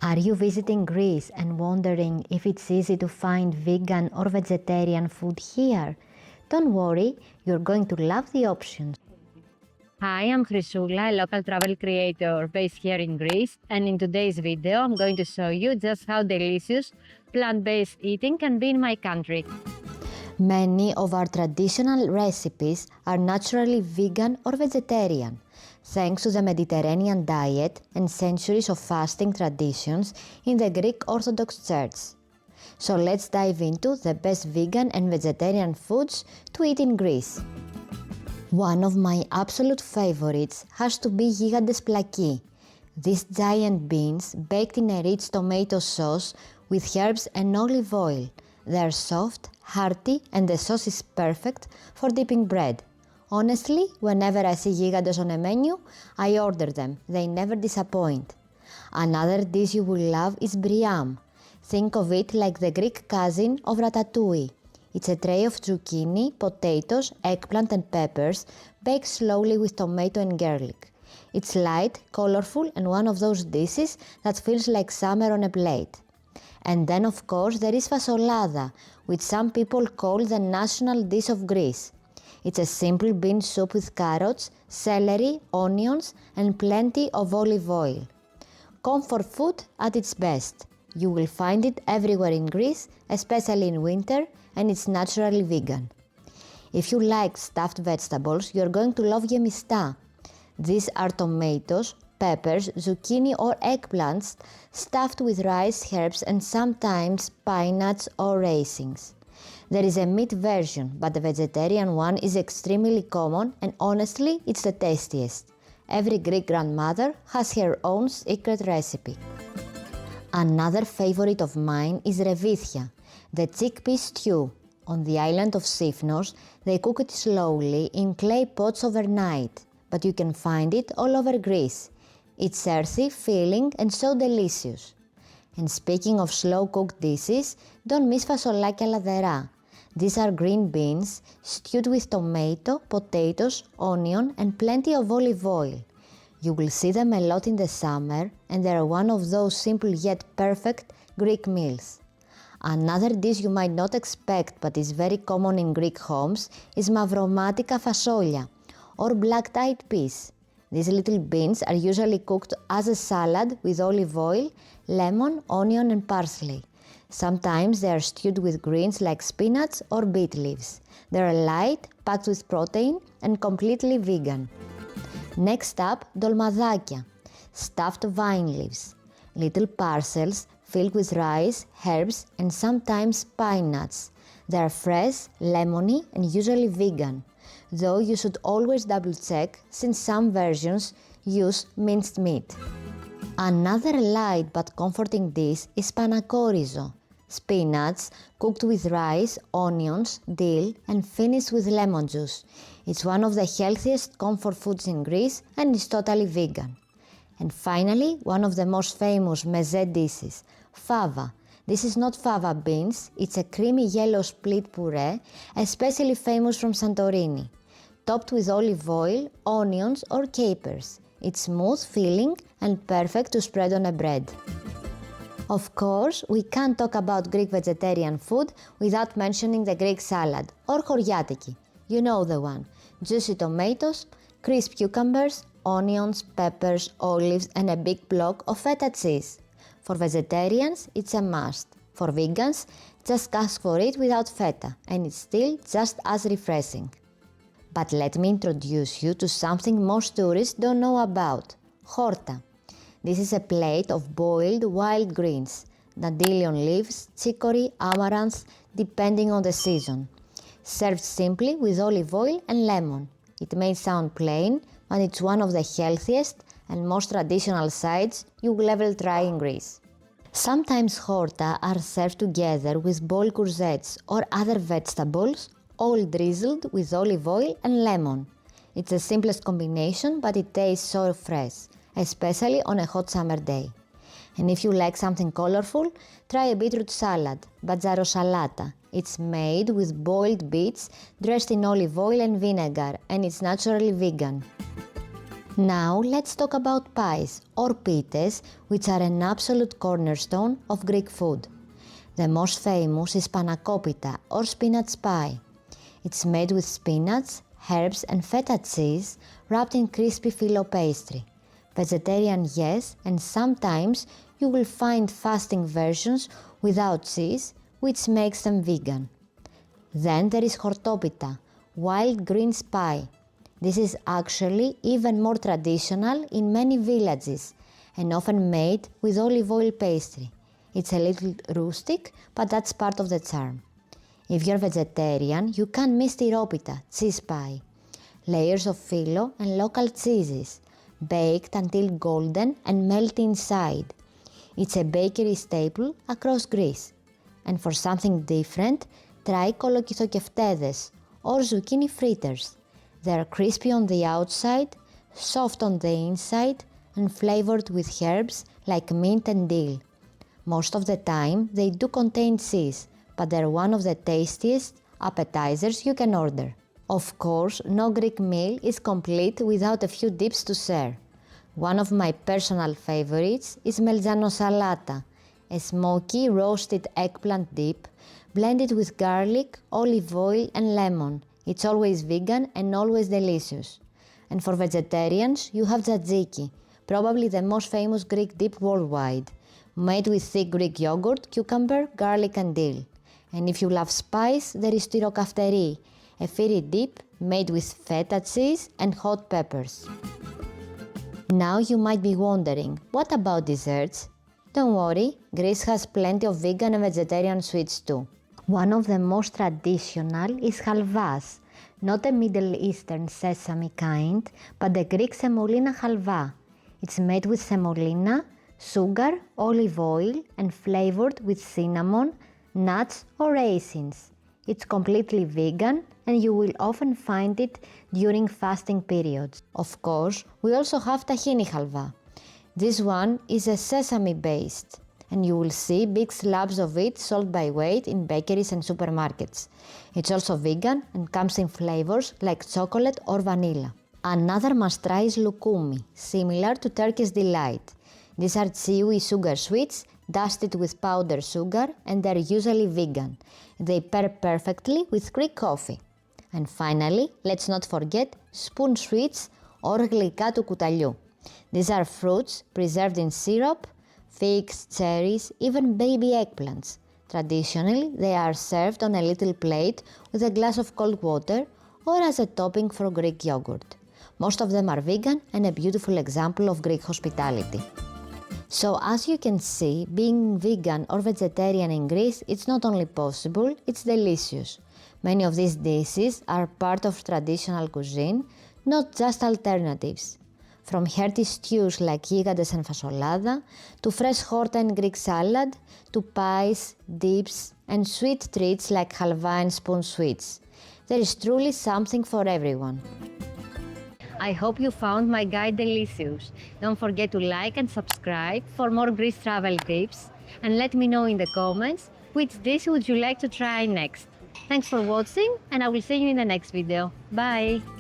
Are you visiting Greece and wondering if it's easy to find vegan or vegetarian food here? Don't worry, you're going to love the options. Hi, I'm Chrysula, a local travel creator based here in Greece, and in today's video I'm going to show you just how delicious plant-based eating can be in my country. Many of our traditional recipes are naturally vegan or vegetarian, thanks to the Mediterranean diet and centuries of fasting traditions in the Greek Orthodox Church. So let's dive into the best vegan and vegetarian foods to eat in Greece. One of my absolute favorites has to be gigantes plaki. These giant beans baked in a rich tomato sauce with herbs and olive oil. They are soft, hearty, and the sauce is perfect for dipping bread. Honestly, whenever I see gigantes on a menu, I order them. They never disappoint. Another dish you will love is briam. Think of it like the Greek cousin of ratatouille. It's a tray of zucchini, potatoes, eggplant and peppers baked slowly with tomato and garlic. It's light, colorful and one of those dishes that feels like summer on a plate. And then of course there is fasolada, which some people call the national dish of Greece. It's a simple bean soup with carrots, celery, onions and plenty of olive oil. Comfort food at its best. You will find it everywhere in Greece, especially in winter, and it's naturally vegan. If you like stuffed vegetables, you're going to love gemista. These are tomatoes, peppers, zucchini or eggplants stuffed with rice, herbs and sometimes pine nuts or raisins. There is a meat version, but the vegetarian one is extremely common and honestly it's the tastiest. Every Greek grandmother has her own secret recipe. Another favorite of mine is revithia, the chickpea stew. On the island of Sifnos, they cook it slowly in clay pots overnight, but you can find it all over Greece. It's earthy, filling and so delicious. And speaking of slow-cooked dishes, don't miss fasolaki ladera. These are green beans stewed with tomato, potatoes, onion and plenty of olive oil. You will see them a lot in the summer and they are one of those simple yet perfect Greek meals. Another dish you might not expect but is very common in Greek homes is mavromatika fasolia or black-eyed peas. These little beans are usually cooked as a salad with olive oil, lemon, onion and parsley. Sometimes they are stewed with greens like spinach or beet leaves. They are light, packed with protein and completely vegan. Next up, dolmadakia, stuffed vine leaves, little parcels filled with rice, herbs and sometimes pine nuts. They are fresh, lemony and usually vegan, though you should always double check since some versions use minced meat. Another light but comforting dish is spanakopita, spinach cooked with rice, onions, dill and finished with lemon juice. It's one of the healthiest comfort foods in Greece and is totally vegan. And finally, one of the most famous meze dishes, fava. This is not fava beans, it's a creamy yellow split puree, especially famous from Santorini. Topped with olive oil, onions or capers. It's smooth, filling and perfect to spread on a bread. Of course, we can't talk about Greek vegetarian food without mentioning the Greek salad, or choriatiki. You know the one. Juicy tomatoes, crisp cucumbers, onions, peppers, olives and a big block of feta cheese. For vegetarians, it's a must. For vegans, just ask for it without feta and it's still just as refreshing. But let me introduce you to something most tourists don't know about, horta. This is a plate of boiled wild greens, dandelion leaves, chicory, amaranth, depending on the season. Served simply with olive oil and lemon. It may sound plain, but it's one of the healthiest and most traditional sides you will ever try in Greece. Sometimes horta are served together with boiled courgettes or other vegetables, all drizzled with olive oil and lemon. It's the simplest combination, but it tastes so fresh, especially on a hot summer day. And if you like something colorful, try a beetroot salad, salata. It's made with boiled beets dressed in olive oil and vinegar and it's naturally vegan. Now let's talk about pies or pites, which are an absolute cornerstone of Greek food. The most famous is spanakopita or spinach pie. It's made with spinach, herbs and feta cheese wrapped in crispy filo pastry. Vegetarian, yes, and sometimes you will find fasting versions without cheese, which makes them vegan. Then there is hortopita, wild greens pie. This is actually even more traditional in many villages and often made with olive oil pastry. It's a little rustic, but that's part of the charm. If you're vegetarian, you can't miss tiropita, cheese pie. Layers of filo and local cheeses, baked until golden and melt inside. It's a bakery staple across Greece. And for something different, try kolokythokeftedes or zucchini fritters. They are crispy on the outside, soft on the inside, and flavored with herbs like mint and dill. Most of the time, they do contain cheese, but they're one of the tastiest appetizers you can order. Of course, no Greek meal is complete without a few dips to share. One of my personal favorites is melzano salata, a smoky roasted eggplant dip blended with garlic, olive oil and lemon. It's always vegan and always delicious. And for vegetarians, you have tzatziki, probably the most famous Greek dip worldwide, made with thick Greek yogurt, cucumber, garlic and dill. And if you love spice, there is tyrokaftery, a fiery dip made with feta cheese and hot peppers. Now you might be wondering, what about desserts? Don't worry, Greece has plenty of vegan and vegetarian sweets too. One of the most traditional is halvas, not a Middle Eastern sesame kind, but the Greek semolina halva. It's made with semolina, sugar, olive oil and flavored with cinnamon, nuts or raisins. It's completely vegan and you will often find it during fasting periods. Of course, we also have tahini halva. This one is a sesame based and you will see big slabs of it sold by weight in bakeries and supermarkets. It's also vegan and comes in flavors like chocolate or vanilla. Another must try is lukumi, similar to Turkish delight. These are chewy sugar sweets dusted with powdered sugar and they're usually vegan. They pair perfectly with Greek coffee. And finally, let's not forget spoon sweets or γλυκά του κουταλιού. These are fruits preserved in syrup, figs, cherries, even baby eggplants. Traditionally, they are served on a little plate with a glass of cold water or as a topping for Greek yogurt. Most of them are vegan and a beautiful example of Greek hospitality. So as you can see, being vegan or vegetarian in Greece, it's not only possible, it's delicious. Many of these dishes are part of traditional cuisine, not just alternatives. From hearty stews like gigantes and fasolada, to fresh horta and Greek salad, to pies, dips, and sweet treats like halva and spoon sweets. There is truly something for everyone. I hope you found my guide delicious. Don't forget to like and subscribe for more Greece travel tips and let me know in the comments which dish would you like to try next. Thanks for watching and I will see you in the next video. Bye!